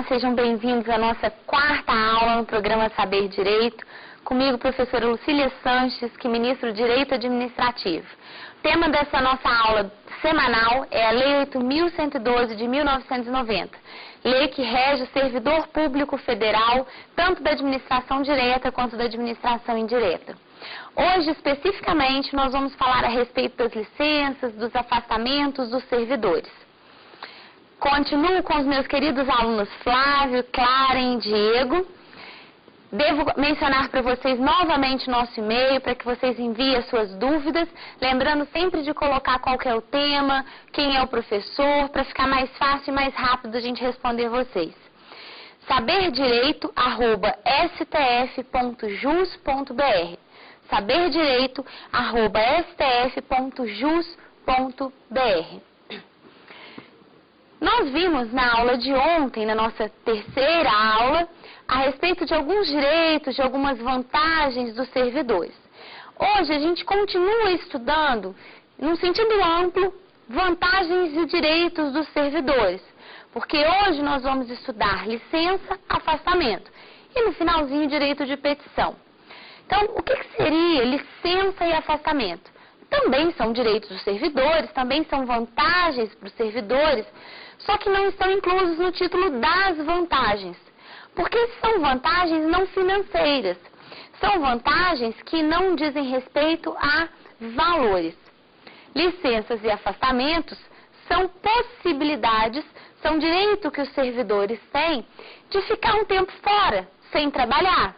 sejam bem-vindos à nossa quarta aula no programa Saber Direito. Comigo, professora Lucília Sanches, que ministra o Direito Administrativo. O tema dessa nossa aula semanal é a Lei 8.112 de 1990, lei que rege o servidor público federal, tanto da administração direta quanto da administração indireta. Hoje, especificamente, nós vamos falar a respeito das licenças, dos afastamentos dos servidores. Continuo com os meus queridos alunos Flávio, Claren, Diego. Devo mencionar para vocês novamente nosso e-mail para que vocês enviem as suas dúvidas, lembrando sempre de colocar qual que é o tema, quem é o professor, para ficar mais fácil e mais rápido a gente responder vocês. saberdireito@stf.jus.br saberdireito@stf.jus.br. Nós vimos na aula de ontem, na nossa terceira aula, a respeito de alguns direitos, de algumas vantagens dos servidores. Hoje a gente continua estudando, num sentido amplo, vantagens e direitos dos servidores, porque hoje nós vamos estudar licença, afastamento e no finalzinho direito de petição. Então, o que seria licença e afastamento? Também são direitos dos servidores, também são vantagens para os servidores, só que não estão inclusos no título das vantagens, porque são vantagens não financeiras, são vantagens que não dizem respeito a valores. Licenças e afastamentos são possibilidades, são direito que os servidores têm de ficar um tempo fora, sem trabalhar.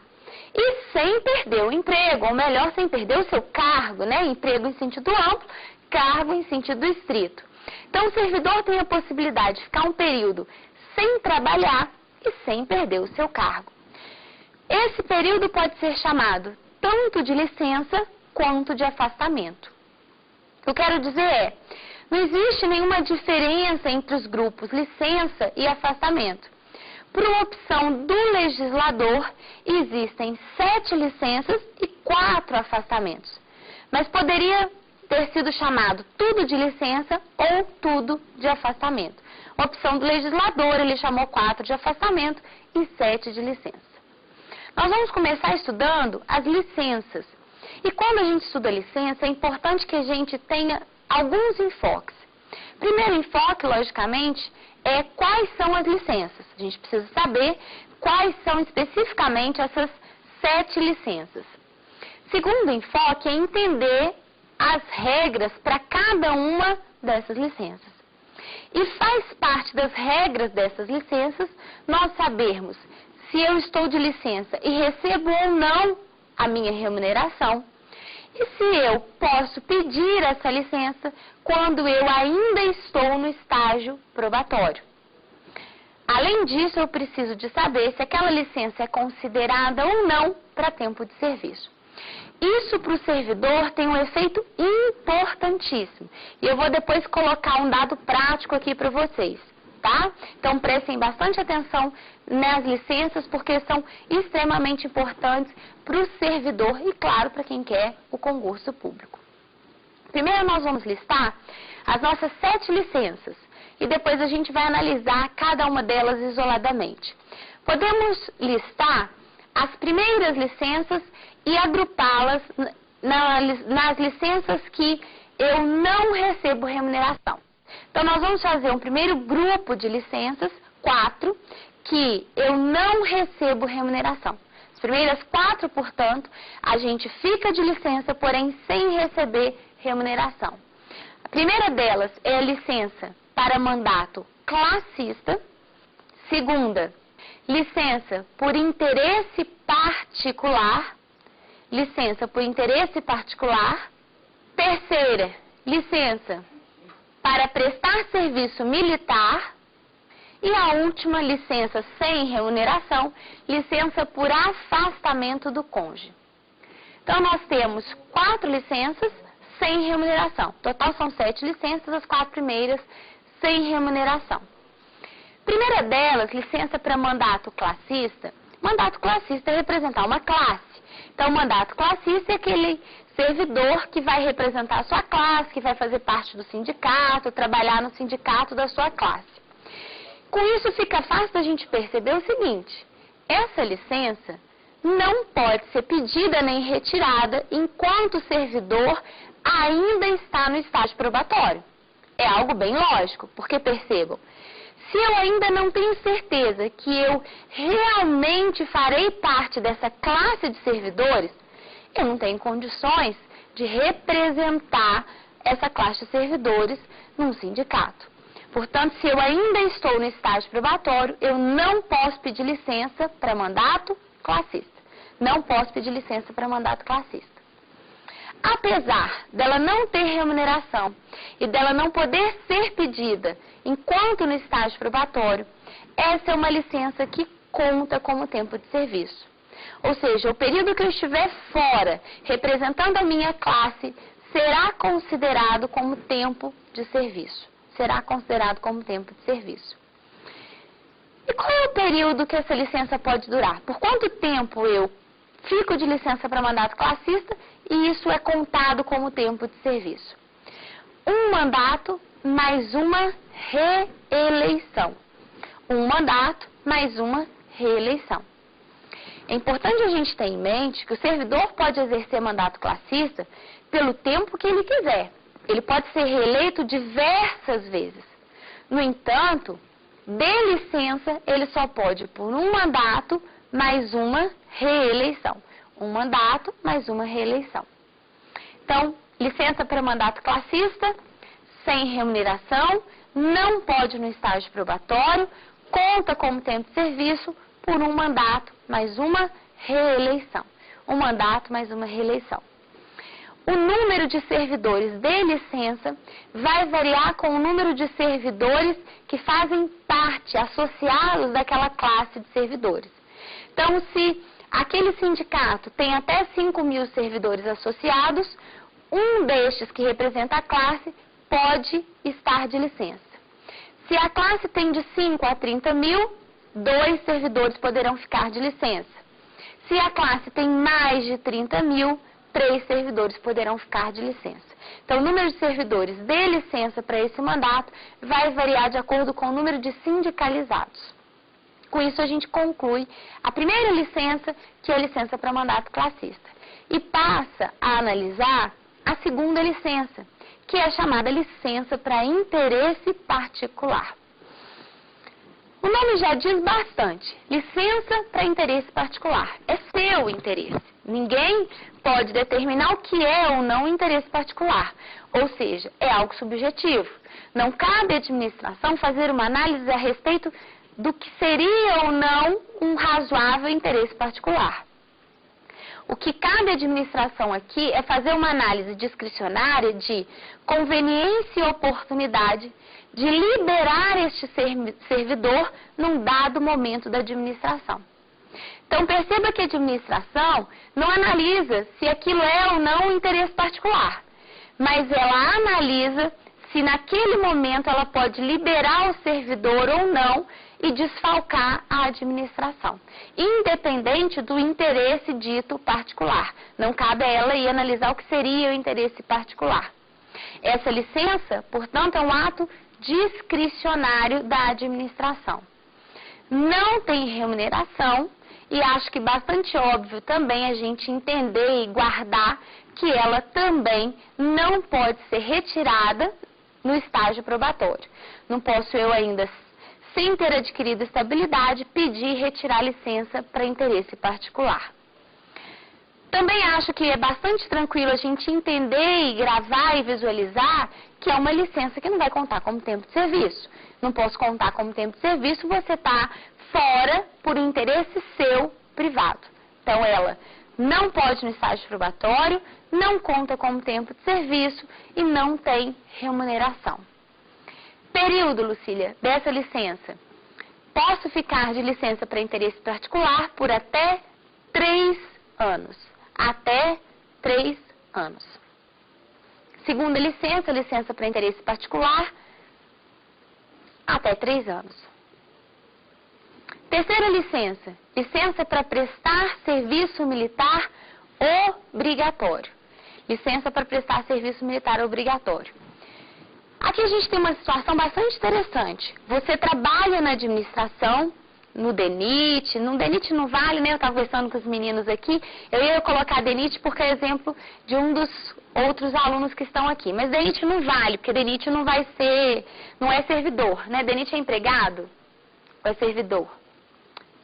E sem perder o emprego, ou melhor, sem perder o seu cargo, né? Emprego em sentido amplo, cargo em sentido estrito. Então, o servidor tem a possibilidade de ficar um período sem trabalhar e sem perder o seu cargo. Esse período pode ser chamado tanto de licença quanto de afastamento. O que eu quero dizer é, não existe nenhuma diferença entre os grupos licença e afastamento. Por uma opção do legislador, existem 7 licenças e 4 afastamentos. Mas poderia ter sido chamado tudo de licença ou tudo de afastamento. A opção do legislador, ele chamou 4 de afastamento e 7 de licença. Nós vamos começar estudando as licenças. E quando a gente estuda licença, é importante que a gente tenha alguns enfoques. Primeiro enfoque, logicamente, é quais são as licenças. A gente precisa saber quais são especificamente essas 7 licenças. Segundo enfoque é entender as regras para cada uma dessas licenças. E faz parte das regras dessas licenças nós sabermos se eu estou de licença e recebo ou não a minha remuneração. E se eu posso pedir essa licença quando eu ainda estou no estágio probatório. Além disso, eu preciso de saber se aquela licença é considerada ou não para tempo de serviço. Isso para o servidor tem um efeito importantíssimo. E eu vou depois colocar um dado prático aqui para vocês, tá? Então prestem bastante atenção nas licenças, porque são extremamente importantes para o servidor e, claro, para quem quer o concurso público. Primeiro nós vamos listar as nossas 7 licenças e depois a gente vai analisar cada uma delas isoladamente. Podemos listar as primeiras licenças e agrupá-las nas licenças que eu não recebo remuneração. Então, nós vamos fazer um primeiro grupo de licenças, 4, que eu não recebo remuneração. As primeiras 4, portanto, a gente fica de licença, porém sem receber remuneração. A primeira delas é a licença para mandato classista. Segunda, licença por interesse particular. Licença por interesse particular. Terceira, licença para prestar serviço militar. E a última, licença sem remuneração, licença por afastamento do cônjuge. Então, nós temos 4 licenças sem remuneração. Total são 7 licenças, as 4 primeiras sem remuneração. Primeira delas, licença para mandato classista. Mandato classista é representar uma classe. Então, o mandato classista é aquele servidor que vai representar a sua classe, que vai fazer parte do sindicato, trabalhar no sindicato da sua classe. Com isso fica fácil da gente perceber o seguinte: essa licença não pode ser pedida nem retirada enquanto o servidor ainda está no estágio probatório. É algo bem lógico, porque percebam, se eu ainda não tenho certeza que eu realmente farei parte dessa classe de servidores, eu não tenho condições de representar essa classe de servidores num sindicato. Portanto, se eu ainda estou no estágio probatório, eu não posso pedir licença para mandato classista. Não posso pedir licença para mandato classista. Apesar dela não ter remuneração e dela não poder ser pedida enquanto no estágio probatório, essa é uma licença que conta como tempo de serviço. Ou seja, o período que eu estiver fora, representando a minha classe, será considerado como tempo de serviço. Será considerado como tempo de serviço. E qual é o período que essa licença pode durar? Por quanto tempo eu fico de licença para mandato classista e isso é contado como tempo de serviço? Um mandato mais uma reeleição. Um mandato mais uma reeleição. É importante a gente ter em mente que o servidor pode exercer mandato classista pelo tempo que ele quiser. Ele pode ser reeleito diversas vezes. No entanto, de licença, ele só pode por um mandato mais uma reeleição. Um mandato mais uma reeleição. Então, licença para mandato classista, sem remuneração, não pode no estágio probatório, conta como tempo de serviço por um mandato mais uma reeleição. Um mandato mais uma reeleição. O número de servidores de licença vai variar com o número de servidores que fazem parte, associados daquela classe de servidores. Então, se aquele sindicato tem até 5.000 servidores associados, um destes que representa a classe pode estar de licença. Se a classe tem de 5 a 30 mil, 2 servidores poderão ficar de licença. Se a classe tem mais de 30 mil, 3 servidores poderão ficar de licença. Então, o número de servidores de licença para esse mandato vai variar de acordo com o número de sindicalizados. Com isso, a gente conclui a primeira licença, que é a licença para mandato classista, e passa a analisar a segunda licença, que é a chamada licença para interesse particular. O nome já diz bastante, licença para interesse particular, é seu interesse. Ninguém pode determinar o que é ou não interesse particular, ou seja, é algo subjetivo. Não cabe à administração fazer uma análise a respeito do que seria ou não um razoável interesse particular. O que cabe à administração aqui é fazer uma análise discricionária de conveniência e oportunidade de liberar este servidor num dado momento da administração. Então, perceba que a administração não analisa se aquilo é ou não um interesse particular, mas ela analisa se naquele momento ela pode liberar o servidor ou não e desfalcar a administração, independente do interesse dito particular. Não cabe a ela ir analisar o que seria o interesse particular. Essa licença, portanto, é um ato discricionário da administração. Não tem remuneração e acho que bastante óbvio também a gente entender e guardar que ela também não pode ser retirada no estágio probatório. Não posso eu ainda, sem ter adquirido estabilidade, pedir e retirar licença para interesse particular. Também acho que é bastante tranquilo a gente entender e gravar e visualizar que é uma licença que não vai contar como tempo de serviço. Não posso contar como tempo de serviço, você está fora por um interesse seu privado. Então, ela não pode no estágio probatório, não conta como tempo de serviço e não tem remuneração. Período, Lucília, dessa licença. Posso ficar de licença para interesse particular por até 3 anos. Até 3 anos. Segunda licença, licença para interesse particular, até 3 anos. Terceira licença, licença para prestar serviço militar obrigatório. Licença para prestar serviço militar obrigatório. Aqui a gente tem uma situação bastante interessante. Você trabalha na administração, no DENIT, no DENIT não vale, né? Eu estava conversando com os meninos aqui, eu ia colocar DENIT porque é exemplo de um dos outros alunos que estão aqui. Mas DENIT não vale, porque DENIT não vai ser, não é servidor, né? DENIT é empregado ou é servidor?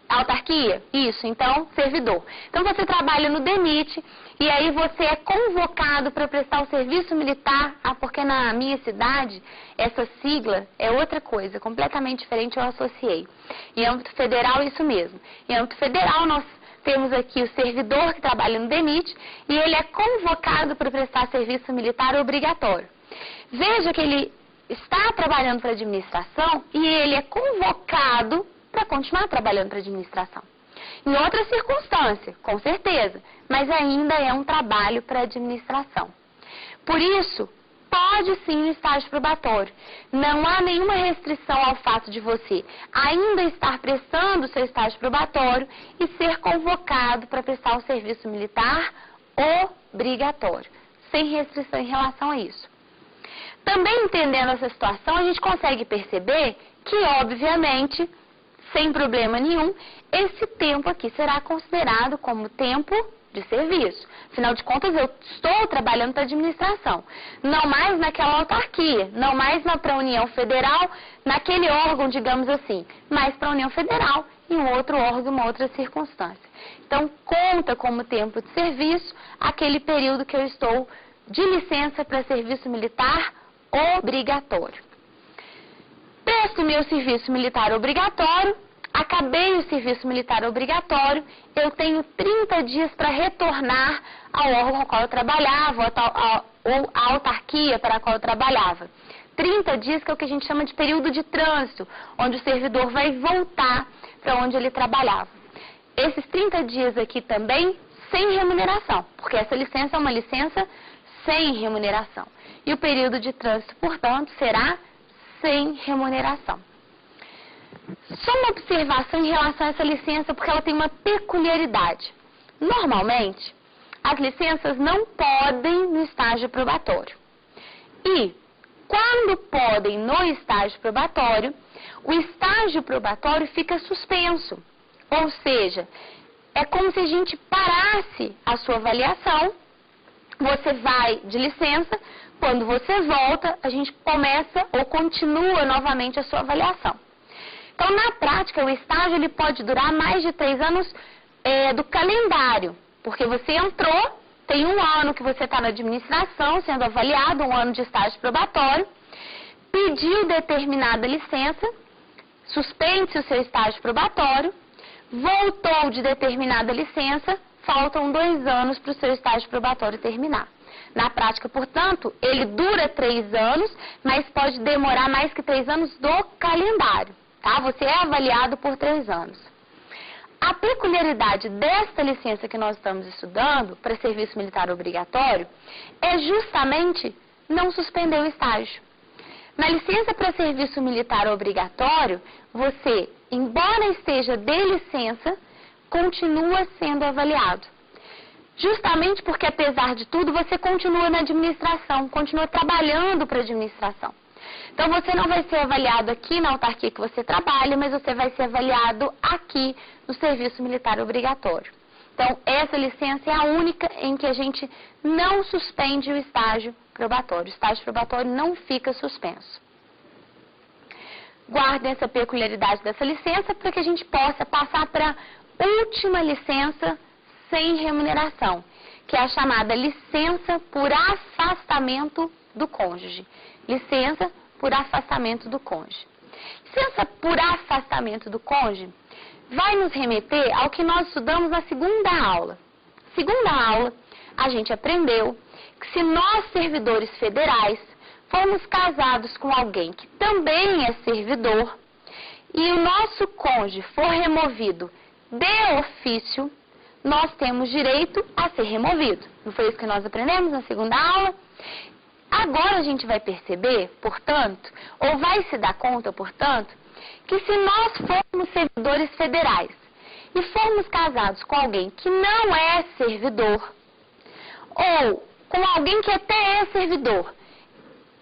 Autarquia? Isso, então, servidor. Então, você trabalha no DENIT e aí você é convocado para prestar o serviço militar, porque na minha cidade, essa sigla é outra coisa, completamente diferente, eu associei. Em âmbito federal, isso mesmo. Em âmbito federal, nós temos aqui o servidor que trabalha no DENIT e ele é convocado para prestar serviço militar obrigatório. Veja que ele está trabalhando para a administração e ele é convocado para continuar trabalhando para a administração. Em outra circunstância, com certeza, mas ainda é um trabalho para a administração. Por isso, pode sim o estágio probatório. Não há nenhuma restrição ao fato de você ainda estar prestando o seu estágio probatório e ser convocado para prestar o serviço militar obrigatório, sem restrição em relação a isso. Também entendendo essa situação, a gente consegue perceber que, obviamente, sem problema nenhum, esse tempo aqui será considerado como tempo de serviço. Afinal de contas, eu estou trabalhando para a administração, não mais naquela autarquia, não mais para a União Federal, naquele órgão, digamos assim, mas para a União Federal, em um outro órgão, uma outra circunstância. Então, conta como tempo de serviço aquele período que eu estou de licença para serviço militar obrigatório. Presto meu serviço militar obrigatório, acabei o serviço militar obrigatório, eu tenho 30 dias para retornar ao órgão ao qual eu trabalhava, ou à autarquia para a qual eu trabalhava. 30 dias que é o que a gente chama de período de trânsito, onde o servidor vai voltar para onde ele trabalhava. Esses 30 dias aqui também sem remuneração, porque essa licença é uma licença sem remuneração. E o período de trânsito, portanto, será sem remuneração. Só uma observação em relação a essa licença, porque ela tem uma peculiaridade. Normalmente, as licenças não podem no estágio probatório. E, quando podem no estágio probatório, o estágio probatório fica suspenso. Ou seja, é como se a gente parasse a sua avaliação, você vai de licença, quando você volta, a gente começa ou continua novamente a sua avaliação. Então, na prática, o estágio ele pode durar mais de 3 anos do calendário, porque você entrou, tem 1 ano que você está na administração, sendo avaliado, 1 ano de estágio probatório, pediu determinada licença, suspende-se o seu estágio probatório, voltou de determinada licença, faltam 2 anos para o seu estágio probatório terminar. Na prática, portanto, ele dura 3 anos, mas pode demorar mais que 3 anos do calendário. Tá? Você é avaliado por 3 anos. A peculiaridade desta licença que nós estamos estudando, para serviço militar obrigatório, é justamente não suspender o estágio. Na licença para serviço militar obrigatório, você, embora esteja de licença, continua sendo avaliado. Justamente porque, apesar de tudo, você continua na administração, continua trabalhando para a administração. Então, você não vai ser avaliado aqui na autarquia que você trabalha, mas você vai ser avaliado aqui no serviço militar obrigatório. Então, essa licença é a única em que a gente não suspende o estágio probatório. O estágio probatório não fica suspenso. Guardem essa peculiaridade dessa licença para que a gente possa passar para a última licença sem remuneração, que é a chamada licença por afastamento do cônjuge. Licença por afastamento do cônjuge. Licença por afastamento do cônjuge vai nos remeter ao que nós estudamos na segunda aula. Segunda aula, a gente aprendeu que se nós, servidores federais, formos casados com alguém que também é servidor e o nosso cônjuge for removido de ofício, nós temos direito a ser removido. Não foi isso que nós aprendemos na segunda aula? Agora a gente vai perceber, portanto, ou vai se dar conta, portanto, que se nós formos servidores federais e formos casados com alguém que não é servidor, ou com alguém que até é servidor,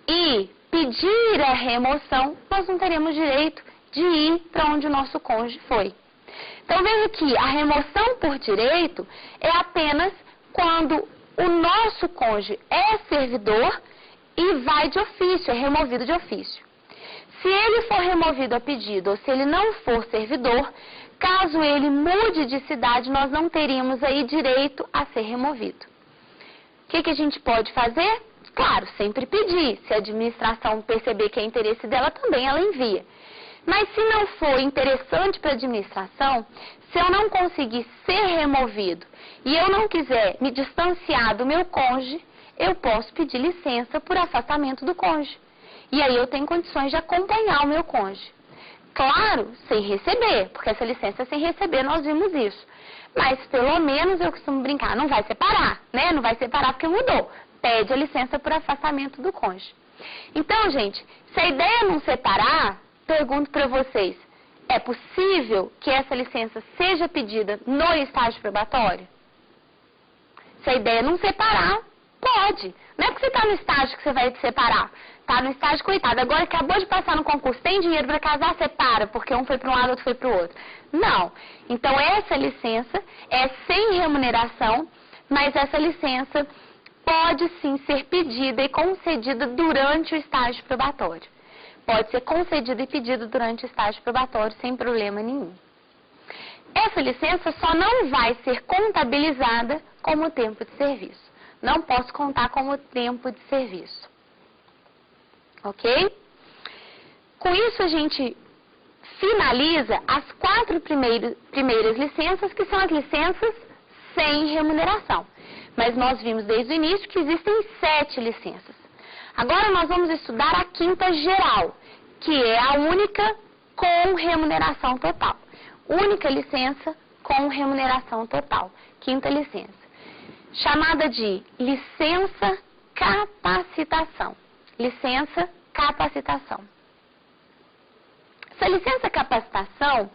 e pedir a remoção, nós não teremos direito de ir para onde o nosso cônjuge foi. Então, veja que a remoção por direito é apenas quando o nosso cônjuge é servidor e vai de ofício, é removido de ofício. Se ele for removido a pedido ou se ele não for servidor, caso ele mude de cidade, nós não teríamos aí direito a ser removido. O que a gente pode fazer? Claro, sempre pedir. Se a administração perceber que é interesse dela, também ela envia. Mas se não for interessante para a administração, se eu não conseguir ser removido e eu não quiser me distanciar do meu cônjuge, eu posso pedir licença por afastamento do cônjuge. E aí eu tenho condições de acompanhar o meu cônjuge. Claro, sem receber, porque essa licença é sem receber, nós vimos isso. Mas pelo menos eu costumo brincar, não vai separar, né? Não vai separar porque mudou. Pede a licença por afastamento do cônjuge. Então, gente, se a ideia é não separar, pergunto para vocês, é possível que essa licença seja pedida no estágio probatório? Se a ideia é não separar, pode. Não é porque você está no estágio que você vai separar. Está no estágio, coitado, agora acabou de passar no concurso, tem dinheiro para casar, separa, porque um foi para um lado, outro foi para o outro. Não. Então, essa licença é sem remuneração, mas essa licença pode sim ser pedida e concedida durante o estágio probatório. Pode ser concedida e pedida durante o estágio probatório sem problema nenhum. Essa licença só não vai ser contabilizada como tempo de serviço. Não posso contar como tempo de serviço. Ok? Com isso a gente finaliza as 4 primeiras licenças, que são as licenças sem remuneração. Mas nós vimos desde o início que existem 7 licenças. Agora nós vamos estudar a 5ª geral, que é a única com remuneração total. Única licença com remuneração total. 5ª licença. Chamada de licença capacitação. Licença capacitação. Essa licença capacitação,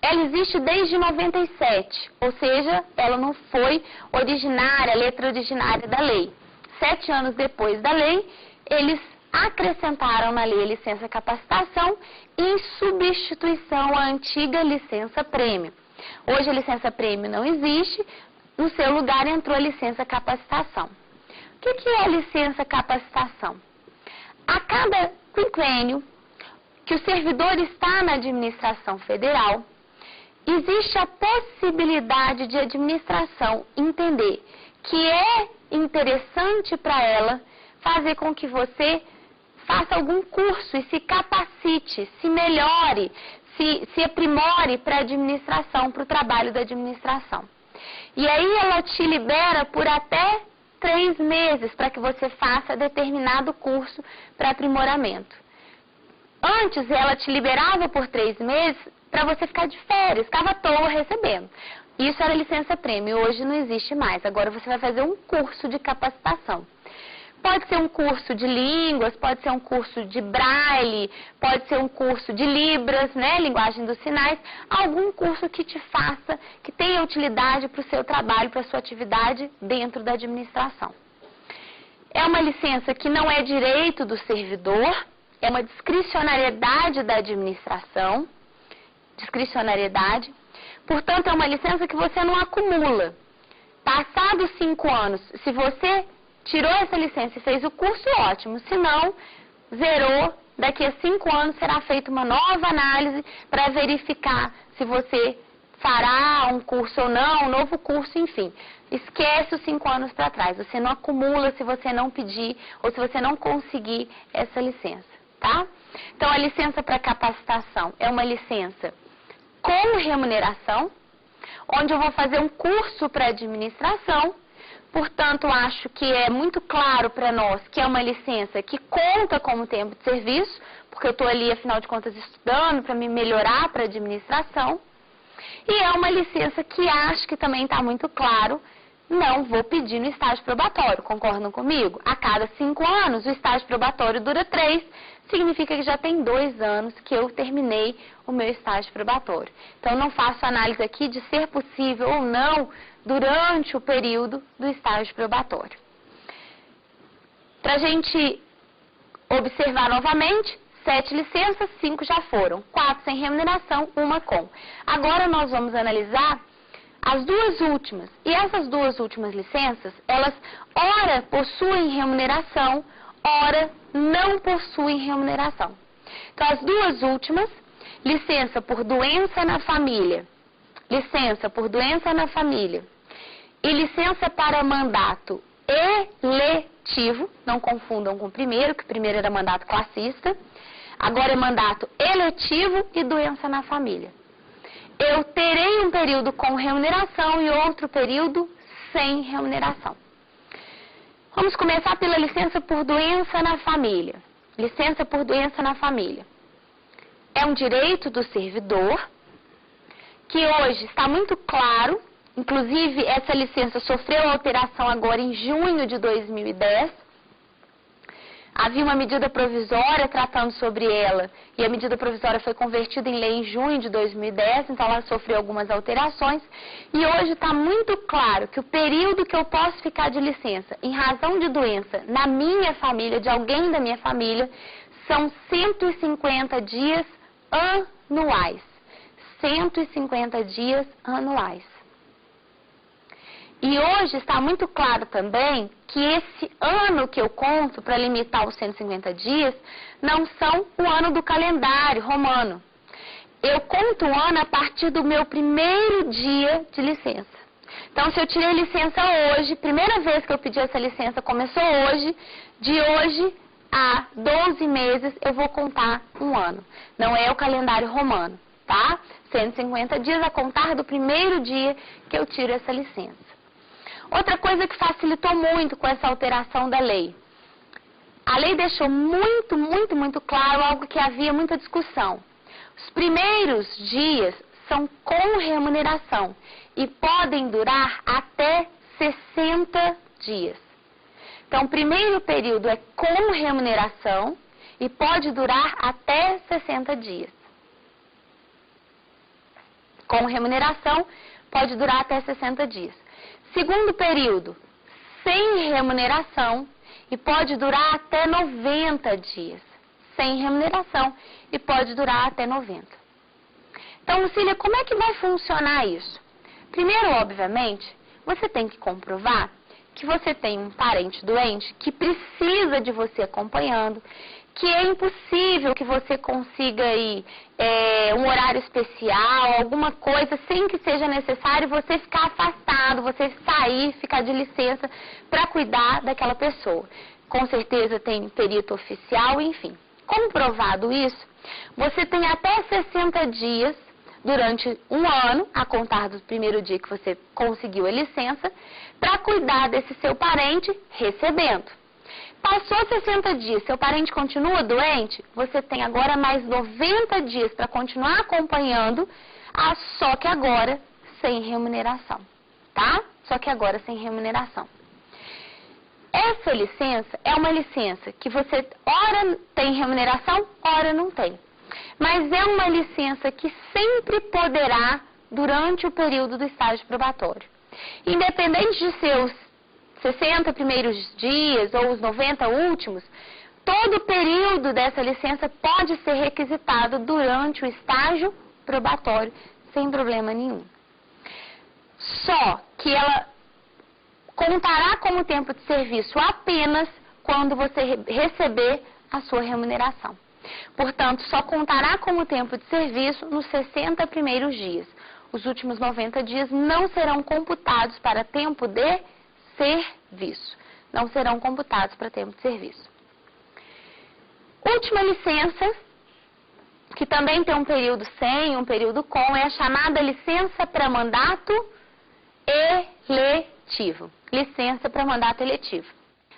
ela existe desde 97, ou seja, ela não foi originária, a letra originária da lei. 7 anos depois da lei, eles acrescentaram na lei a licença capacitação em substituição à antiga licença prêmio. Hoje a licença prêmio não existe, no seu lugar entrou a licença capacitação. O que é a licença capacitação? A cada quinquênio que o servidor está na administração federal, existe a possibilidade de a administração entender que é interessante para ela fazer com que você faça algum curso e se capacite, se melhore, se aprimore para a administração, para o trabalho da administração. E aí ela te libera por até 3 meses para que você faça determinado curso para aprimoramento. Antes ela te liberava por 3 meses para você ficar de férias, ficava à toa recebendo. Isso era licença prêmio, hoje não existe mais. Agora você vai fazer um curso de capacitação. Pode ser um curso de línguas, pode ser um curso de braille, pode ser um curso de libras, né, linguagem dos sinais, algum curso que te faça, que tenha utilidade para o seu trabalho, para a sua atividade dentro da administração. É uma licença que não é direito do servidor, é uma discricionariedade da administração, discricionariedade, portanto é uma licença que você não acumula. Passados 5 anos, se você tirou essa licença e fez o curso, ótimo. Se não, zerou. Daqui a 5 anos será feita uma nova análise para verificar se você fará um curso ou não, um novo curso, enfim. Esquece os 5 anos para trás. Você não acumula se você não pedir ou se você não conseguir essa licença, tá? Então, a licença para capacitação é uma licença com remuneração, onde eu vou fazer um curso para administração. Portanto, acho que é muito claro para nós que é uma licença que conta como tempo de serviço, porque eu estou ali, afinal de contas, estudando para me melhorar para a administração. E é uma licença que acho que também está muito claro, não vou pedir no estágio probatório, concordam comigo? A cada 5 anos, o estágio probatório dura 3, significa que já tem 2 anos que eu terminei o meu estágio probatório. Então, não faço análise aqui de ser possível ou não durante o período do estágio probatório. Para a gente observar novamente, 7 licenças, 5 já foram, 4 sem remuneração, 1 com. Agora nós vamos analisar as duas últimas. E essas duas últimas licenças, elas ora possuem remuneração, ora não possuem remuneração. Então, as duas últimas, licença por doença na família, e licença para mandato eletivo, não confundam com o primeiro, que o primeiro era mandato classista, agora é mandato eletivo e doença na família. Eu terei um período com remuneração e outro período sem remuneração. Vamos começar pela licença por doença na família. Licença por doença na família. É um direito do servidor, que hoje está muito claro, inclusive essa licença sofreu alteração agora em junho de 2010. Havia uma medida provisória tratando sobre ela, e a medida provisória foi convertida em lei em junho de 2010, então ela sofreu algumas alterações, e hoje está muito claro que o período que eu posso ficar de licença em razão de doença na minha família, de alguém da minha família, são 150 dias anuais. 150 dias anuais. E hoje está muito claro também que esse ano que eu conto para limitar os 150 dias não são o ano do calendário romano. Eu conto o ano a partir do meu primeiro dia de licença. Então, se eu tirei licença hoje, primeira vez que eu pedi essa licença começou hoje, de hoje a 12 meses eu vou contar um ano. Não é o calendário romano, tá? 150 dias a contar do primeiro dia que eu tiro essa licença. Outra coisa que facilitou muito com essa alteração da lei. A lei deixou muito claro algo que havia muita discussão. Os primeiros dias são com remuneração e podem durar até 60 dias. Então, o primeiro período é com remuneração e pode durar até 60 dias. Com remuneração, pode durar até 60 dias. Segundo período, sem remuneração e pode durar até 90 dias. Sem remuneração e pode durar até 90. Então, Lucília, como é que vai funcionar isso? Primeiro, obviamente, você tem que comprovar que você tem um parente doente que precisa de você acompanhando, que é impossível que você consiga aí um horário especial, alguma coisa, sem que seja necessário você ficar afastado, você sair, ficar de licença para cuidar daquela pessoa. Com certeza tem perito oficial, enfim. Comprovado isso, você tem até 60 dias durante um ano, a contar do primeiro dia que você conseguiu a licença, para cuidar desse seu parente recebendo. Passou 60 dias, seu parente continua doente, você tem agora mais 90 dias para continuar acompanhando, só que agora sem remuneração, tá? Só que agora sem remuneração. Essa licença é uma licença que você ora tem remuneração, ora não tem. Mas é uma licença que sempre poderá durante o período do estágio probatório. Independente de seus 60 primeiros dias ou os 90 últimos, todo o período dessa licença pode ser requisitado durante o estágio probatório, sem problema nenhum. Só que ela contará como tempo de serviço apenas quando você receber a sua remuneração. Portanto, só contará como tempo de serviço nos 60 primeiros dias. Os últimos 90 dias não serão computados para tempo de serviço. Não serão computados para tempo de serviço. Última licença, que também tem um período sem, um período com, é a chamada licença para mandato eletivo. Licença para mandato eletivo.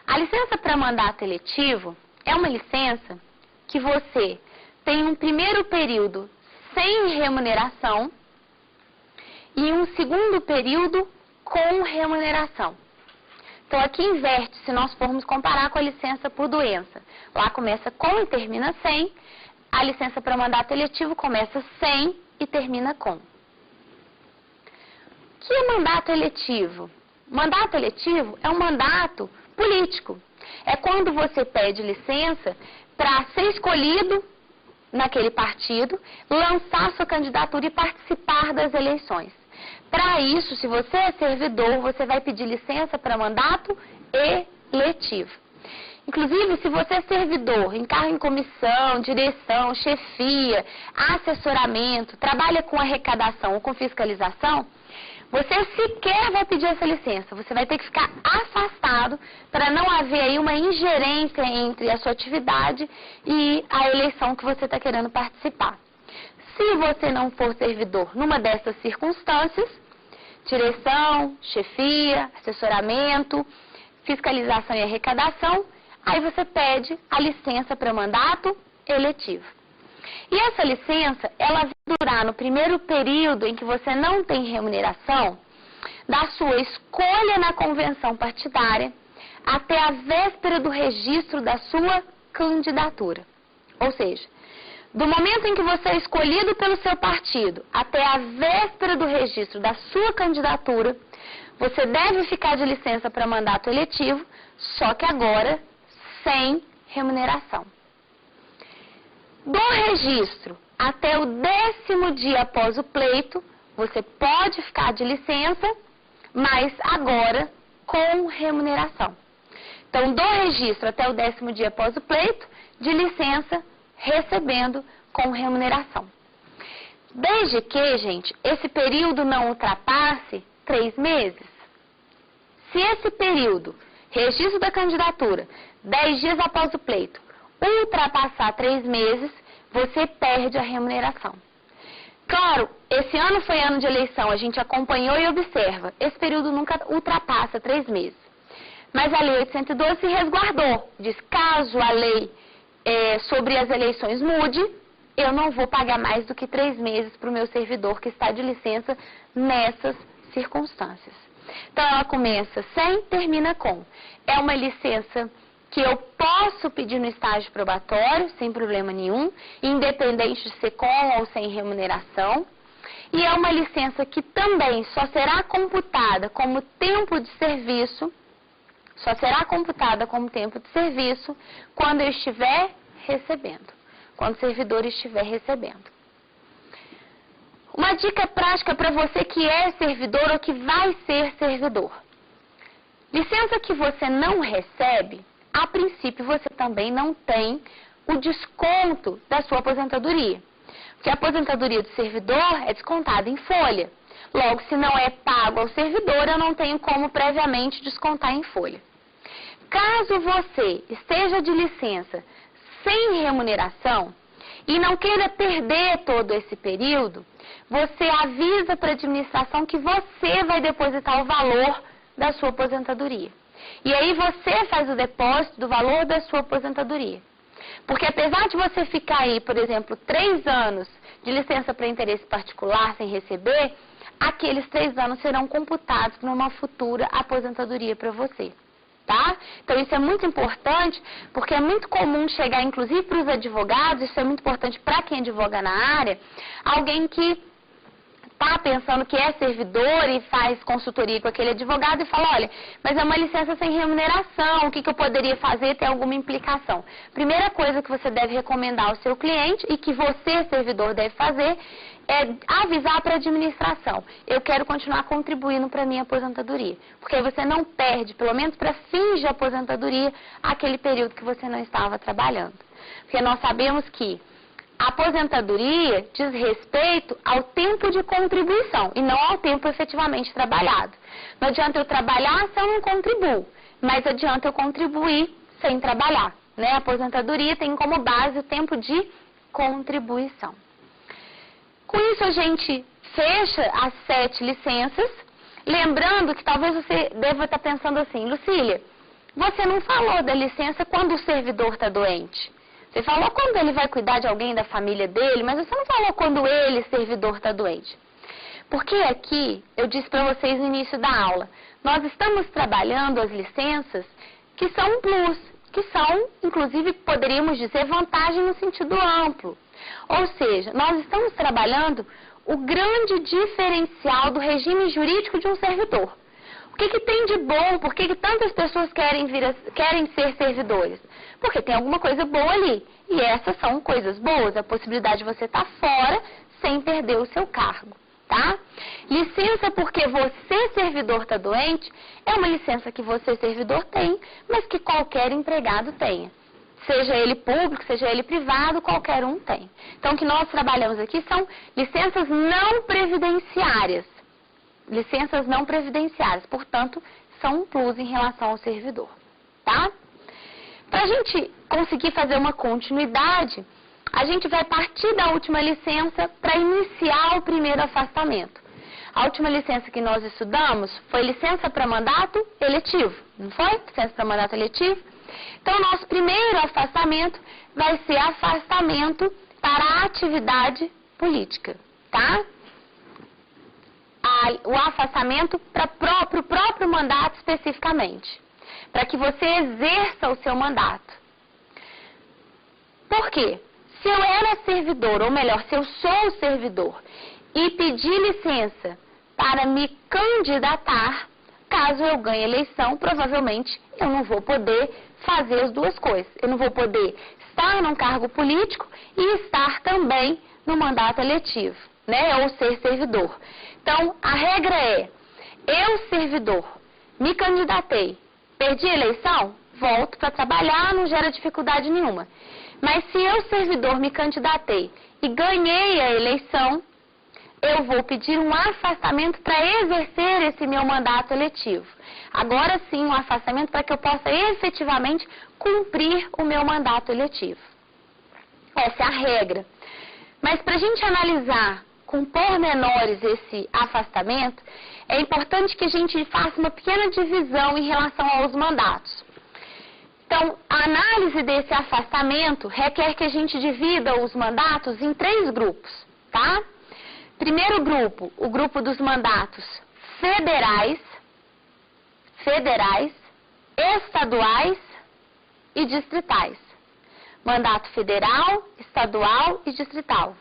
A licença para mandato eletivo é uma licença que você tem um primeiro período sem remuneração e um segundo período com remuneração. Então, aqui inverte se nós formos comparar com a licença por doença. Lá começa com e termina sem. A licença para mandato eletivo começa sem e termina com. O que é mandato eletivo? Mandato eletivo é um mandato político. É quando você pede licença para ser escolhido naquele partido, lançar sua candidatura e participar das eleições. Para isso, se você é servidor, você vai pedir licença para mandato eletivo. Inclusive, se você é servidor, encarga em comissão, direção, chefia, assessoramento, trabalha com arrecadação ou com fiscalização, você sequer vai pedir essa licença. Você vai ter que ficar afastado para não haver aí uma ingerência entre a sua atividade e a eleição que você está querendo participar. Se você não for servidor numa dessas circunstâncias, direção, chefia, assessoramento, fiscalização e arrecadação, aí você pede a licença para mandato eletivo. E essa licença, ela vai durar no primeiro período em que você não tem remuneração, da sua escolha na convenção partidária até a véspera do registro da sua candidatura. Ou seja, do momento em que você é escolhido pelo seu partido até a véspera do registro da sua candidatura, você deve ficar de licença para mandato eletivo, só que agora sem remuneração. Do registro até o 10º dia após o pleito, você pode ficar de licença, mas agora com remuneração. Então, do registro até o 10º dia após o pleito, de licença, recebendo com remuneração. Desde que, gente, esse período não ultrapasse 3 meses. Se esse período, registro da candidatura, 10 dias após o pleito, ultrapassar 3 meses, você perde a remuneração. Claro, esse ano foi ano de eleição, a gente acompanhou e observa. Esse período nunca ultrapassa 3 meses. Mas a Lei 812 se resguardou. Diz, caso a lei sobre as eleições mude, eu não vou pagar mais do que 3 meses para o meu servidor que está de licença nessas circunstâncias. Então, ela começa sem, termina com. É uma licença que eu posso pedir no estágio probatório, sem problema nenhum, independente de ser com ou sem remuneração. E é uma licença que também só será computada como tempo de serviço, quando eu estiver recebendo, quando o servidor estiver recebendo. Uma dica prática para você que é servidor ou que vai ser servidor. Licença que você não recebe, a princípio você também não tem o desconto da sua aposentadoria. Porque a aposentadoria do servidor é descontada em folha. Logo, se não é pago ao servidor, eu não tenho como previamente descontar em folha. Caso você esteja de licença sem remuneração e não queira perder todo esse período, você avisa para a administração que você vai depositar o valor da sua aposentadoria. E aí você faz o depósito do valor da sua aposentadoria. Porque apesar de você ficar aí, por exemplo, 3 anos de licença para interesse particular sem receber, aqueles 3 anos serão computados numa futura aposentadoria para você. Tá? Então isso é muito importante, porque é muito comum chegar, inclusive para os advogados, isso é muito importante para quem advoga na área, alguém que está pensando que é servidor e faz consultoria com aquele advogado e fala, olha, mas é uma licença sem remuneração, o que eu poderia fazer, tem alguma implicação? Primeira coisa que você deve recomendar ao seu cliente e que você, servidor, deve fazer é avisar para a administração, eu quero continuar contribuindo para a minha aposentadoria, porque aí você não perde, pelo menos para fins de aposentadoria, aquele período que você não estava trabalhando. Porque nós sabemos que a aposentadoria diz respeito ao tempo de contribuição e não ao tempo efetivamente trabalhado. Não adianta eu trabalhar se eu não contribuo, mas adianta eu contribuir sem trabalhar, né? A aposentadoria tem como base o tempo de contribuição. Com isso a gente fecha as 7 licenças, lembrando que talvez você deva estar pensando assim, Lucília, você não falou da licença quando o servidor está doente. Você falou quando ele vai cuidar de alguém da família dele, mas você não falou quando ele, servidor, está doente. Porque aqui, eu disse para vocês no início da aula, nós estamos trabalhando as licenças que são um plus, que são, inclusive, poderíamos dizer, vantagem no sentido amplo. Ou seja, nós estamos trabalhando o grande diferencial do regime jurídico de um servidor. O que tem de bom? Por que tantas pessoas querem ser servidores? Porque tem alguma coisa boa ali. E essas são coisas boas, a possibilidade de você estar fora sem perder o seu cargo, tá? Licença porque você, servidor, está doente, é uma licença que você, servidor, tem, mas que qualquer empregado tenha. Seja ele público, seja ele privado, qualquer um tem. Então, o que nós trabalhamos aqui são licenças não previdenciárias. Licenças não previdenciárias, portanto, são um plus em relação ao servidor, tá? Para a gente conseguir fazer uma continuidade, a gente vai partir da última licença para iniciar o primeiro afastamento. A última licença que nós estudamos foi licença para mandato eletivo, não foi? Licença para mandato eletivo. Então, nosso primeiro afastamento vai ser afastamento para a atividade política, tá? O afastamento para o próprio mandato especificamente, para que você exerça o seu mandato. Por quê? Se eu era servidor, ou melhor, se eu sou servidor e pedi licença para me candidatar, caso eu ganhe eleição, provavelmente eu não vou poder fazer as duas coisas. Eu não vou poder estar num cargo político e estar também no mandato eletivo, né? Ou ser servidor. Então, a regra é, eu, servidor, me candidatei, perdi a eleição, volto para trabalhar, não gera dificuldade nenhuma. Mas se eu, servidor, me candidatei e ganhei a eleição, eu vou pedir um afastamento para exercer esse meu mandato eletivo. Agora sim, um afastamento para que eu possa efetivamente cumprir o meu mandato eletivo. Essa é a regra. Mas para a gente analisar com pormenores esse afastamento, é importante que a gente faça uma pequena divisão em relação aos mandatos. Então, a análise desse afastamento requer que a gente divida os mandatos em 3 grupos, tá? Primeiro grupo, o grupo dos mandatos federais, estaduais e distritais. Mandato federal, estadual e distrital.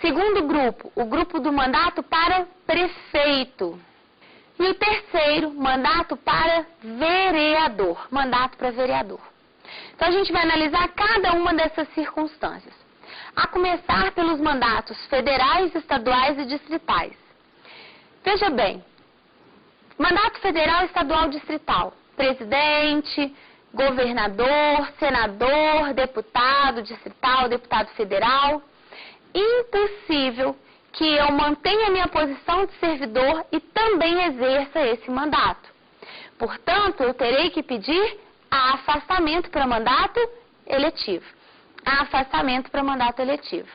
Segundo grupo, o grupo do mandato para prefeito. E o terceiro, mandato para vereador. Mandato para vereador. Então, a gente vai analisar cada uma dessas circunstâncias. A começar pelos mandatos federais, estaduais e distritais. Veja bem, mandato federal, estadual, distrital. Presidente, governador, senador, deputado distrital, deputado federal. Impossível que eu mantenha a minha posição de servidor e também exerça esse mandato. Portanto, eu terei que pedir afastamento para mandato eletivo. Afastamento para mandato eletivo.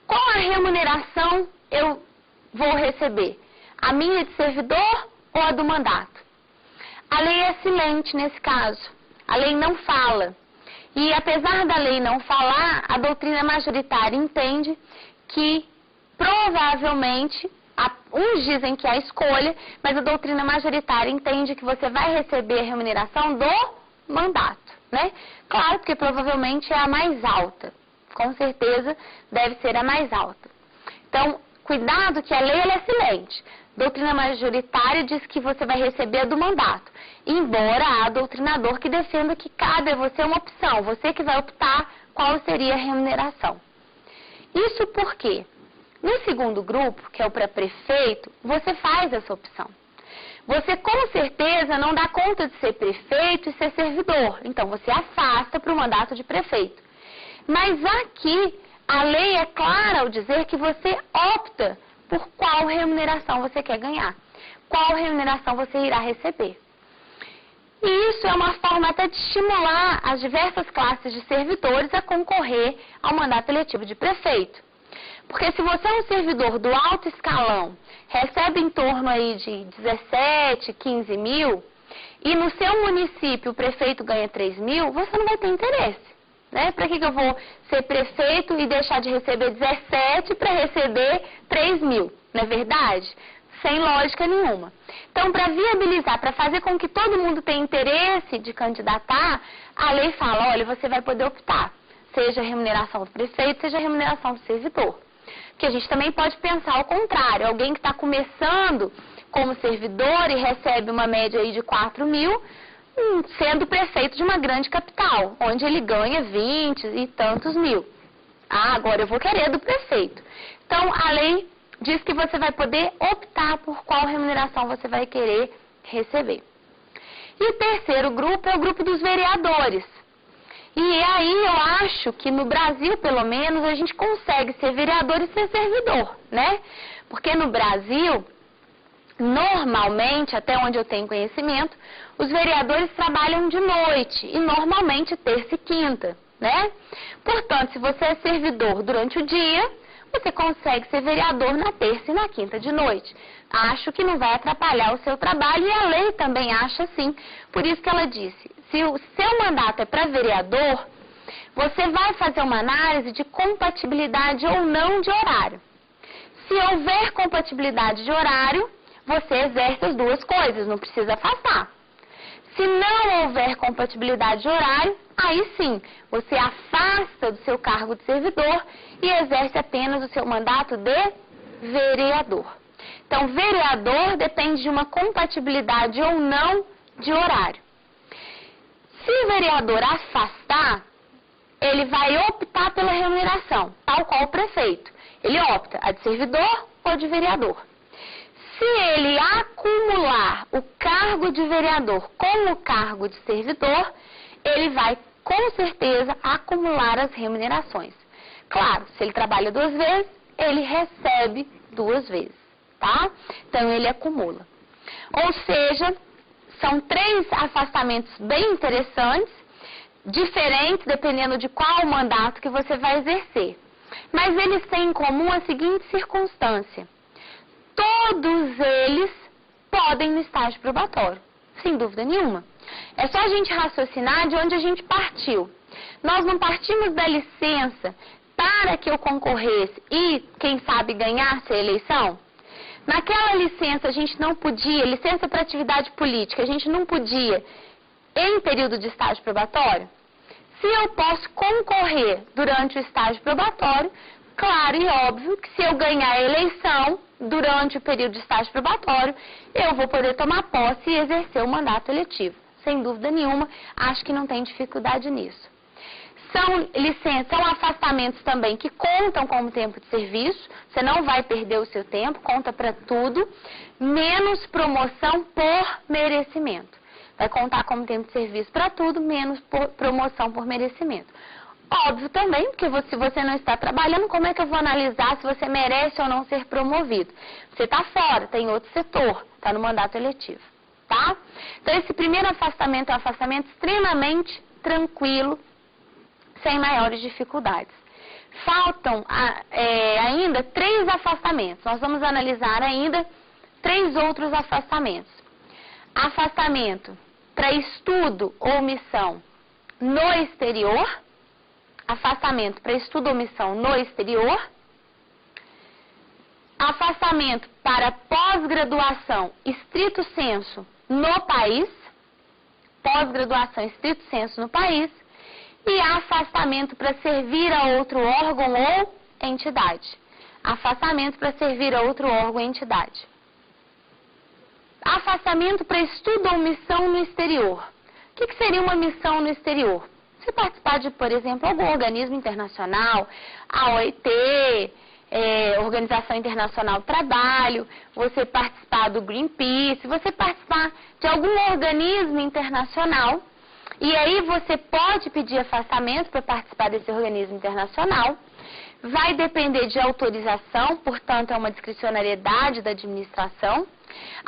Qual a remuneração eu vou receber? A minha de servidor ou a do mandato? A lei é silente nesse caso. A lei não fala. E apesar da lei não falar, a doutrina majoritária entende que provavelmente, uns dizem que é a escolha, mas a doutrina majoritária entende que você vai receber a remuneração do mandato, né? Claro, porque provavelmente é a mais alta. Com certeza deve ser a mais alta. Então, cuidado que a lei ela é silente. Doutrina majoritária diz que você vai receber a do mandato. Embora há doutrinador que defenda que cabe a você uma opção. Você que vai optar qual seria a remuneração. Isso por quê? No segundo grupo, que é o para prefeito, você faz essa opção. Você com certeza não dá conta de ser prefeito e ser servidor. Então, você afasta para o mandato de prefeito. Mas aqui, a lei é clara ao dizer que você opta por qual remuneração você quer ganhar. Qual remuneração você irá receber. E isso é uma forma até de estimular as diversas classes de servidores a concorrer ao mandato eletivo de prefeito. Porque se você é um servidor do alto escalão, recebe em torno aí de 17, 15 mil, e no seu município o prefeito ganha 3 mil, você não vai ter interesse. Né? Para que eu vou ser prefeito e deixar de receber 17 para receber 3 mil? Não é verdade? Sem lógica nenhuma. Então, para viabilizar, para fazer com que todo mundo tenha interesse de candidatar, a lei fala, olha, você vai poder optar, seja a remuneração do prefeito, seja a remuneração do servidor. Porque a gente também pode pensar ao contrário, alguém que está começando como servidor e recebe uma média aí de 4 mil, sendo prefeito de uma grande capital, onde ele ganha 20 e tantos mil. Ah, agora eu vou querer do prefeito. Então, a lei diz que você vai poder optar por qual remuneração você vai querer receber. E o terceiro grupo é o grupo dos vereadores. E aí eu acho que no Brasil, pelo menos, a gente consegue ser vereador e ser servidor, né? Porque no Brasil, normalmente, até onde eu tenho conhecimento, os vereadores trabalham de noite e normalmente terça e quinta, né? Portanto, se você é servidor durante o dia, você consegue ser vereador na terça e na quinta de noite. Acho que não vai atrapalhar o seu trabalho e a lei também acha assim. Por isso que ela disse, se o seu mandato é para vereador, você vai fazer uma análise de compatibilidade ou não de horário. Se houver compatibilidade de horário, você exerce as duas coisas, não precisa afastar. Se não houver compatibilidade de horário, aí sim, você afasta do seu cargo de servidor e exerce apenas o seu mandato de vereador. Então, vereador depende de uma compatibilidade ou não de horário. Se o vereador afastar, ele vai optar pela remuneração, tal qual o prefeito. Ele opta a de servidor ou de vereador. Se ele acumular o cargo de vereador com o cargo de servidor, ele vai com certeza acumular as remunerações. Claro, se ele trabalha 2 vezes, ele recebe 2 vezes, tá? Então ele acumula. Ou seja, são 3 afastamentos bem interessantes, diferentes dependendo de qual mandato que você vai exercer. Mas eles têm em comum a seguinte circunstância: todos eles podem no estágio probatório, sem dúvida nenhuma. É só a gente raciocinar de onde a gente partiu. Nós não partimos da licença para que eu concorresse e, quem sabe, ganhasse a eleição? Naquela licença a gente não podia, licença para atividade política, a gente não podia, em período de estágio probatório? Se eu posso concorrer durante o estágio probatório, claro e óbvio que se eu ganhar a eleição durante o período de estágio probatório, eu vou poder tomar posse e exercer o mandato eletivo. Sem dúvida nenhuma, acho que não tem dificuldade nisso. São afastamentos também que contam como tempo de serviço, você não vai perder o seu tempo, conta para tudo, menos promoção por merecimento. Vai contar como tempo de serviço para tudo, menos promoção por merecimento. Óbvio também, porque se você não está trabalhando, como é que eu vou analisar se você merece ou não ser promovido? Você está fora, está em outro setor, está no mandato eletivo, tá? Então, esse primeiro afastamento é um afastamento extremamente tranquilo, sem maiores dificuldades. Faltam ainda 3 afastamentos. Nós vamos analisar ainda 3 outros afastamentos. Afastamento para estudo ou missão no exterior. Afastamento para estudo ou missão no exterior. Afastamento para pós-graduação estrito sensu no país. Pós-graduação estrito sensu no país. E afastamento para servir a outro órgão ou entidade. Afastamento para servir a outro órgão ou entidade. Afastamento para estudo ou missão no exterior. O que seria uma missão no exterior? Você participar de, por exemplo, algum organismo internacional, a OIT, Organização Internacional do Trabalho, você participar do Greenpeace, você participar de algum organismo internacional. E aí você pode pedir afastamento para participar desse organismo internacional. Vai depender de autorização, portanto é uma discricionariedade da administração.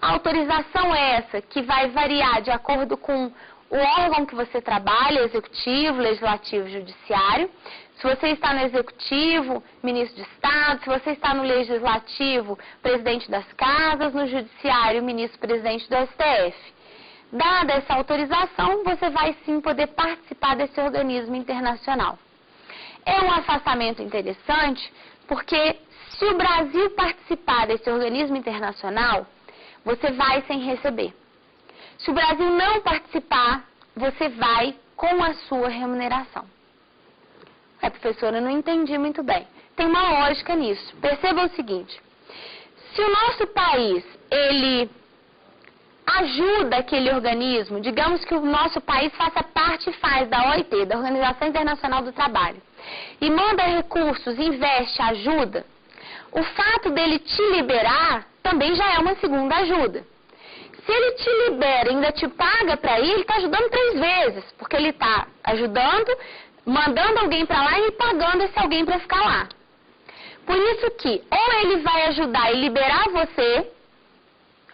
A autorização é essa que vai variar de acordo com o órgão que você trabalha, executivo, legislativo, judiciário. Se você está no executivo, ministro de Estado, se você está no legislativo, presidente das casas, no judiciário, ministro-presidente do STF. Dada essa autorização, você vai sim poder participar desse organismo internacional. É um afastamento interessante porque se o Brasil participar desse organismo internacional, você vai sem receber. Se o Brasil não participar, você vai com a sua remuneração. Professora, eu não entendi muito bem. Tem uma lógica nisso. Perceba o seguinte: se o nosso país, ele ajuda aquele organismo, digamos que o nosso país faça parte e faz da OIT, da Organização Internacional do Trabalho, e manda recursos, investe, ajuda, o fato dele te liberar também já é uma segunda ajuda. Se ele te libera e ainda te paga para ir, ele está ajudando 3 vezes, porque ele está ajudando, mandando alguém para lá e pagando esse alguém para ficar lá. Por isso que ou ele vai ajudar e liberar você,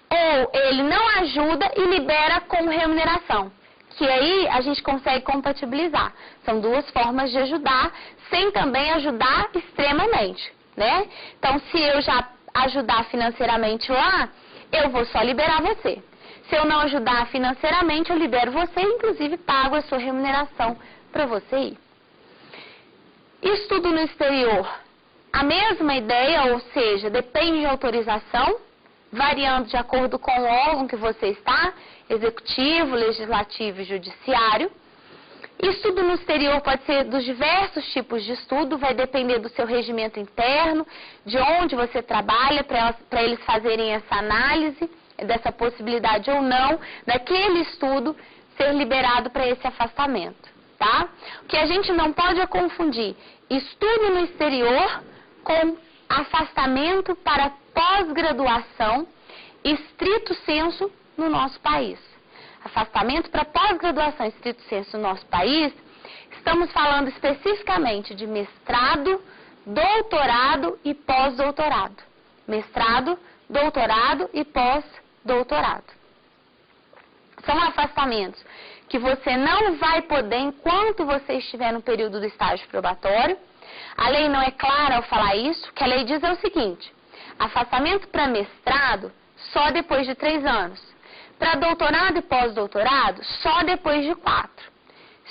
ou ele não ajuda e libera com remuneração, que aí a gente consegue compatibilizar. São 2 formas de ajudar, sem também ajudar extremamente, né? Então, se eu já ajudar financeiramente lá, eu vou só liberar você. Se eu não ajudar financeiramente, eu libero você e, inclusive, pago a sua remuneração para você ir. Estudo no exterior, a mesma ideia, ou seja, depende de autorização, variando de acordo com o órgão que você está, executivo, legislativo e judiciário. Estudo no exterior pode ser dos diversos tipos de estudo, vai depender do seu regimento interno, de onde você trabalha, para eles fazerem essa análise dessa possibilidade ou não, daquele estudo ser liberado para esse afastamento, tá? O que a gente não pode é confundir estudo no exterior com afastamento para pós-graduação, estrito sensu, no nosso país. Afastamento para pós-graduação estrito sensu no nosso país, estamos falando especificamente de mestrado, doutorado e pós-doutorado. Mestrado, doutorado e pós-doutorado. São afastamentos que você não vai poder enquanto você estiver no período do estágio probatório. A lei não é clara ao falar isso, que a lei diz é o seguinte: afastamento para mestrado só depois de 3 anos. Para doutorado e pós-doutorado, só depois de 4.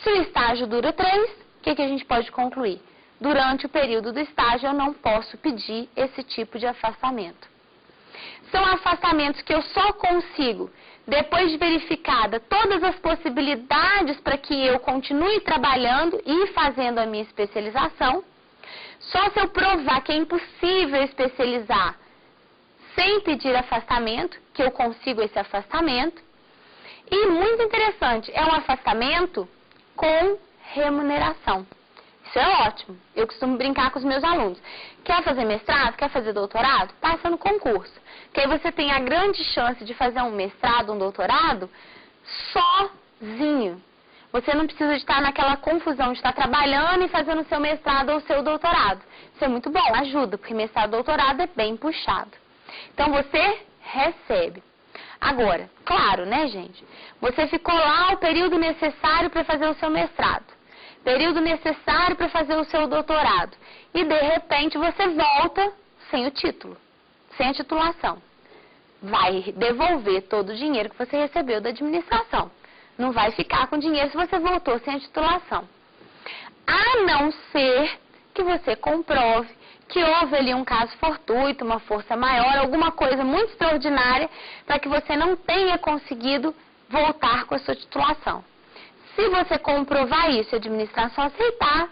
Se o estágio dura 3, o que a gente pode concluir? Durante o período do estágio, eu não posso pedir esse tipo de afastamento. São afastamentos que eu só consigo depois de verificada todas as possibilidades para que eu continue trabalhando e fazendo a minha especialização. Só se eu provar que é impossível especializar sem pedir afastamento, que eu consigo esse afastamento. E muito interessante, é um afastamento com remuneração. Isso é ótimo. Eu costumo brincar com os meus alunos. Quer fazer mestrado? Quer fazer doutorado? Passa no concurso. Que aí você tem a grande chance de fazer um mestrado, um doutorado, sozinho. Você não precisa de estar naquela confusão de estar trabalhando e fazendo o seu mestrado ou o seu doutorado. Isso é muito bom, ajuda, porque mestrado e doutorado é bem puxado. Então, você recebe. Agora, claro, né, gente? Você ficou lá o período necessário para fazer o seu mestrado, período necessário para fazer o seu doutorado, e de repente você volta sem o título, sem a titulação. Vai devolver todo o dinheiro que você recebeu da administração. Não vai ficar com dinheiro se você voltou sem a titulação. A não ser que você comprove que houve ali um caso fortuito, uma força maior, alguma coisa muito extraordinária para que você não tenha conseguido voltar com a sua titulação. Se você comprovar isso e a administração aceitar,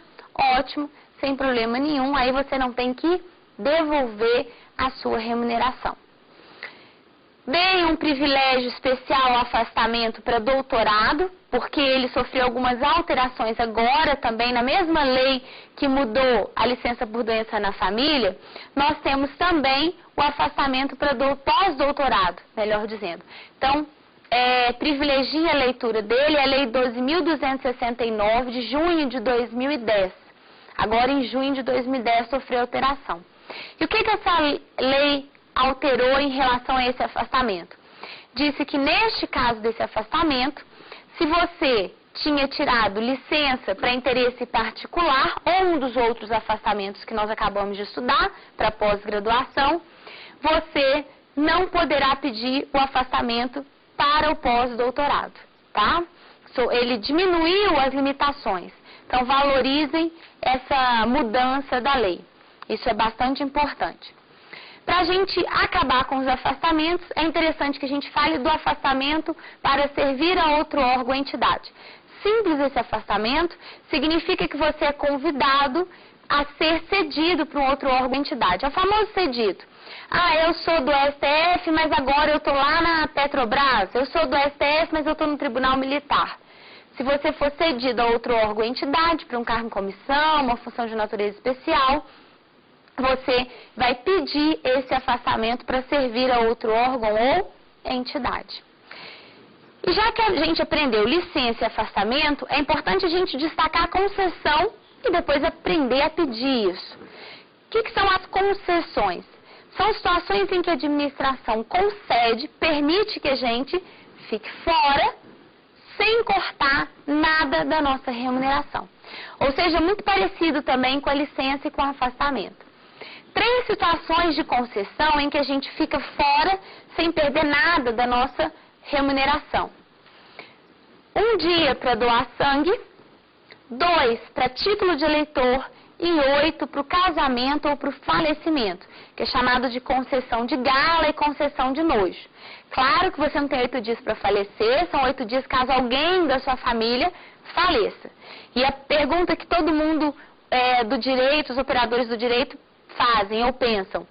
ótimo, sem problema nenhum, aí você não tem que devolver a sua remuneração. Dei um privilégio especial ao afastamento para doutorado, porque ele sofreu algumas alterações agora também, na mesma lei que mudou a licença por doença na família, nós temos também o afastamento para pós-doutorado, melhor dizendo. Então, privilegia a leitura dele, a Lei 12.269 de junho de 2010. Agora, em junho de 2010, sofreu alteração. E o que essa lei alterou em relação a esse afastamento? Disse que neste caso desse afastamento, se você tinha tirado licença para interesse particular ou um dos outros afastamentos que nós acabamos de estudar, para pós-graduação, você não poderá pedir o afastamento para o pós-doutorado, tá? Ele diminuiu as limitações. Então, valorizem essa mudança da lei. Isso é bastante importante. Para a gente acabar com os afastamentos, é interessante que a gente fale do afastamento para servir a outro órgão ou entidade. Simples esse afastamento, significa que você é convidado a ser cedido para um outro órgão ou entidade. É o famoso cedido. Ah, eu sou do STF, mas agora eu estou lá na Petrobras. Eu sou do STF, mas eu estou no Tribunal Militar. Se você for cedido a outro órgão ou entidade, para um cargo em comissão, uma função de natureza especial, você vai pedir esse afastamento para servir a outro órgão ou entidade. E já que a gente aprendeu licença e afastamento, é importante a gente destacar a concessão e depois aprender a pedir isso. O que são as concessões? São situações em que a administração concede, permite que a gente fique fora, sem cortar nada da nossa remuneração. Ou seja, muito parecido também com a licença e com o afastamento. 3 situações de concessão em que a gente fica fora, sem perder nada da nossa remuneração. 1 dia para doar sangue, 2 para título de eleitor e 8 para o casamento ou para o falecimento, que é chamado de concessão de gala e concessão de nojo. Claro que você não tem 8 dias para falecer, são 8 dias caso alguém da sua família faleça. E a pergunta que todo mundo do direito, os operadores do direito fazem ou pensam: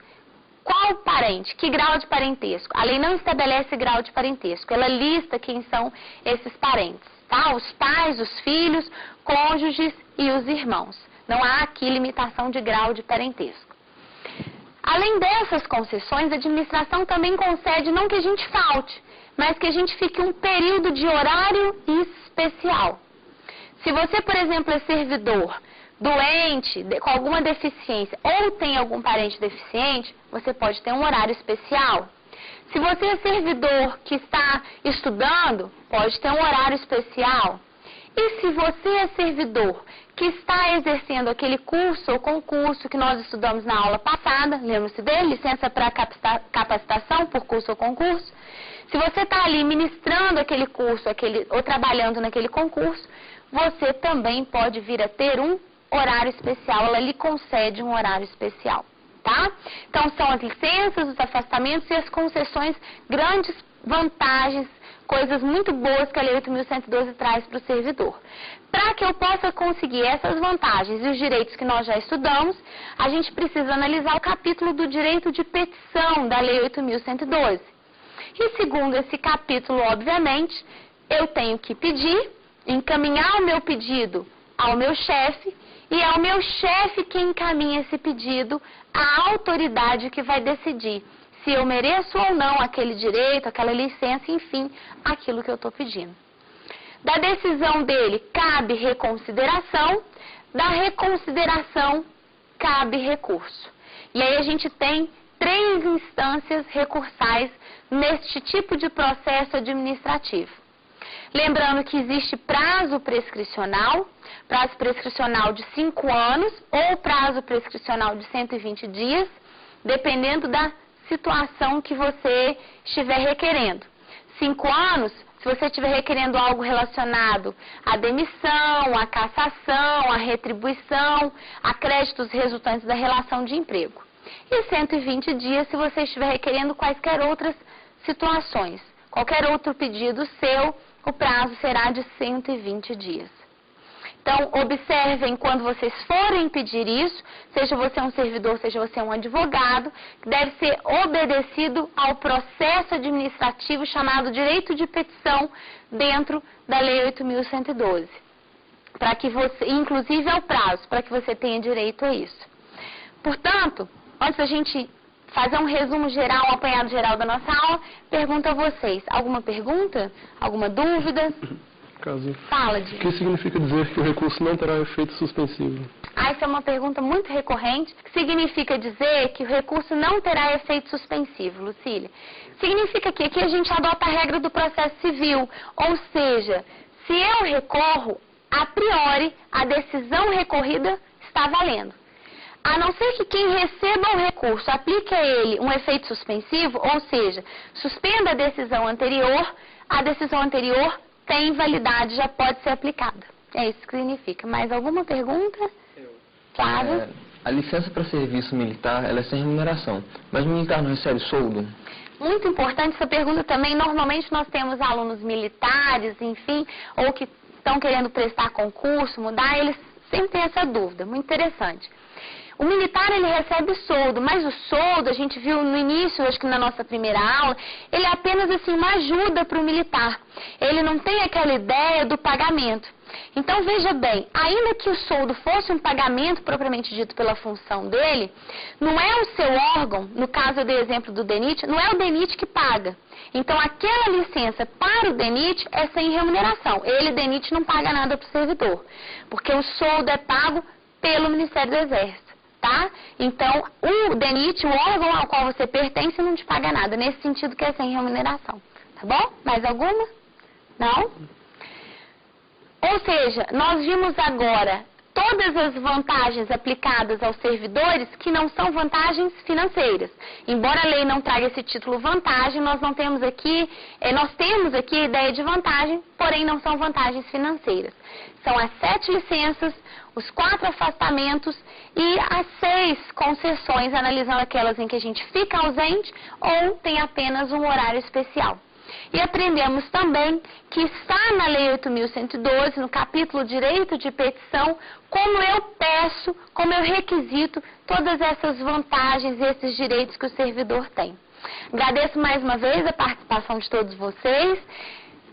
qual parente? Que grau de parentesco? A lei não estabelece grau de parentesco, ela lista quem são esses parentes, tá? Os pais, os filhos, cônjuges e os irmãos. Não há aqui limitação de grau de parentesco. Além dessas concessões, a administração também concede não que a gente falte, mas que a gente fique um período de horário especial. Se você, por exemplo, é servidor, doente, com alguma deficiência, ou tem algum parente deficiente, você pode ter um horário especial. Se você é servidor que está estudando, pode ter um horário especial. E se você é servidor que está exercendo aquele curso ou concurso que nós estudamos na aula passada, lembra-se dele? Licença para capacitação por curso ou concurso. Se você está ali ministrando aquele curso ou trabalhando naquele concurso, você também pode vir a ter um horário especial, ela lhe concede um horário especial, tá? Então, são as licenças, os afastamentos e as concessões, grandes vantagens, coisas muito boas que a Lei 8.112 traz para o servidor. Para que eu possa conseguir essas vantagens e os direitos que nós já estudamos, a gente precisa analisar o capítulo do direito de petição da Lei 8.112. E segundo esse capítulo, obviamente, eu tenho que pedir, encaminhar o meu pedido ao meu chefe, e é o meu chefe quem encaminha esse pedido à autoridade que vai decidir se eu mereço ou não aquele direito, aquela licença, enfim, aquilo que eu estou pedindo. Da decisão dele cabe reconsideração, da reconsideração cabe recurso. E aí a gente tem 3 instâncias recursais neste tipo de processo administrativo. Lembrando que existe prazo prescricional de 5 anos ou prazo prescricional de 120 dias, dependendo da situação que você estiver requerendo. 5 anos, se você estiver requerendo algo relacionado à demissão, à cassação, à retribuição, a créditos resultantes da relação de emprego. E 120 dias, se você estiver requerendo quaisquer outras situações. Qualquer outro pedido seu, o prazo será de 120 dias. Então, observem quando vocês forem pedir isso, seja você um servidor, seja você um advogado, deve ser obedecido ao processo administrativo chamado direito de petição dentro da Lei 8.112. Para que você, inclusive ao prazo, para que você tenha direito a isso. Portanto, antes da gente fazer um resumo geral, um apanhado geral da nossa aula, pergunto a vocês, alguma pergunta? Alguma dúvida? Caso. Fala, Di. O que significa dizer que o recurso não terá efeito suspensivo? Essa é uma pergunta muito recorrente. Significa dizer que o recurso não terá efeito suspensivo, Lucília. Significa que aqui a gente adota a regra do processo civil, ou seja, se eu recorro, a priori, a decisão recorrida está valendo. A não ser que quem receba o recurso aplique a ele um efeito suspensivo, ou seja, suspenda a decisão anterior, a decisão anterior tem validade, já pode ser aplicada. É isso que significa. Mais alguma pergunta? Flávio? A licença para serviço militar, ela é sem remuneração, mas o militar não recebe soldo? Muito importante essa pergunta também. Normalmente nós temos alunos militares, enfim, ou que estão querendo prestar concurso, mudar, eles sempre tem essa dúvida, muito interessante. O militar, ele recebe soldo, mas o soldo, a gente viu no início, acho que na nossa primeira aula, ele é apenas assim uma ajuda para o militar. Ele não tem aquela ideia do pagamento. Então, veja bem, ainda que o soldo fosse um pagamento propriamente dito pela função dele, não é o seu órgão, no caso eu dei exemplo do DENIT, não é o DENIT que paga. Então, aquela licença para o DENIT é sem remuneração. Ele, DENIT, não paga nada para o servidor, porque o soldo é pago pelo Ministério do Exército, tá? Então, o DENIT, o órgão ao qual você pertence, não te paga nada, nesse sentido que é sem remuneração, tá bom? Mais alguma? Não? Ou seja, nós vimos agora todas as vantagens aplicadas aos servidores que não são vantagens financeiras. Embora a lei não traga esse título vantagem, nós temos aqui a ideia de vantagem, porém não são vantagens financeiras. São as 7 licenças, os 4 afastamentos e as 6 concessões, analisando aquelas em que a gente fica ausente ou tem apenas um horário especial. E aprendemos também que está na Lei 8.112, no capítulo Direito de Petição, como eu peço, como eu requisito todas essas vantagens e esses direitos que o servidor tem. Agradeço mais uma vez a participação de todos vocês.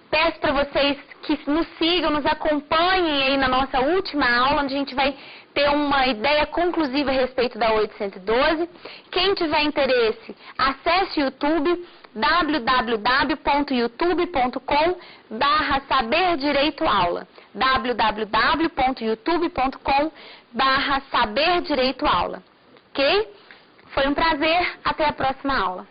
Peço para vocês que nos sigam, nos acompanhem aí na nossa última aula, onde a gente vai ter uma ideia conclusiva a respeito da 812. Quem tiver interesse, acesse o YouTube, www.youtube.com/saberdireitoaula www.youtube.com/saberdireitoaula. Ok? Foi um prazer, até a próxima aula.